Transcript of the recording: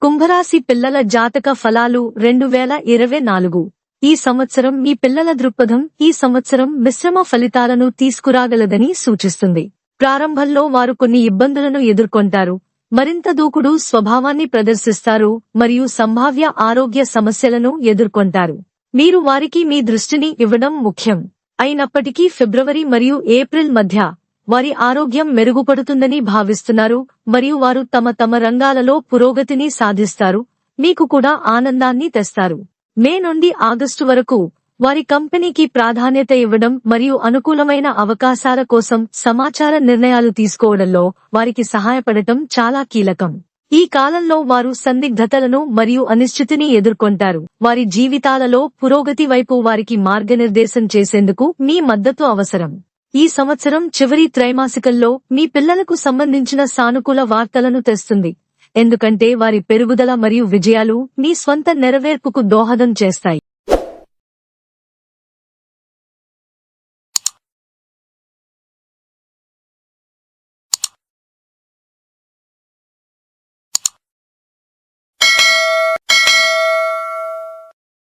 కుంభరాశి పిల్లల జాతక ఫలాలు 2024 ఈ సంవత్సరం మీ పిల్లల దృక్పథం ఈ సంవత్సరం మిశ్రమ ఫలితాలను తీసుకురాగలదని సూచిస్తుంది. ప్రారంభంలో వారు కొన్ని ఇబ్బందులను ఎదుర్కొంటారు, మరింత దూకుడు స్వభావాన్ని ప్రదర్శిస్తారు మరియు సంభావ్య ఆరోగ్య సమస్యలను ఎదుర్కొంటారు. మీరు వారికి మీ దృష్టిని ఇవ్వడం ముఖ్యం. అయినప్పటికీ ఫిబ్రవరి మరియు ఏప్రిల్ మధ్య వారి ఆరోగ్యం మెరుగుపడుతుందని భావిస్తున్నారు మరియు వారు తమ రంగాలలో పురోగతిని సాధిస్తారు, మీకు కూడా ఆనందాన్ని తెస్తారు. మే నుండి ఆగస్టు వరకు వారి కంపెనీకి ప్రాధాన్యత ఇవ్వడం మరియు అనుకూలమైన అవకాశాల కోసం సమాచార నిర్ణయాలు తీసుకోవడంలో వారికి సహాయపడటం చాలా కీలకం. ఈ కాలంలో వారు సందిగ్ధతలను మరియు అనిశ్చితిని ఎదుర్కొంటారు. వారి జీవితాలలో పురోగతి వైపు వారికి మార్గనిర్దేశం చేసేందుకు మీ మద్దతు అవసరం. ఈ సంవత్సరం చివరి త్రైమాసికంలో మీ పిల్లలకు సంబంధించిన సానుకూల వార్తలను తెస్తుంది, ఎందుకంటే వారి పెరుగుదల మరియు విజయాలు మీ స్వంత నెరవేర్పుకు దోహదం చేస్తాయి.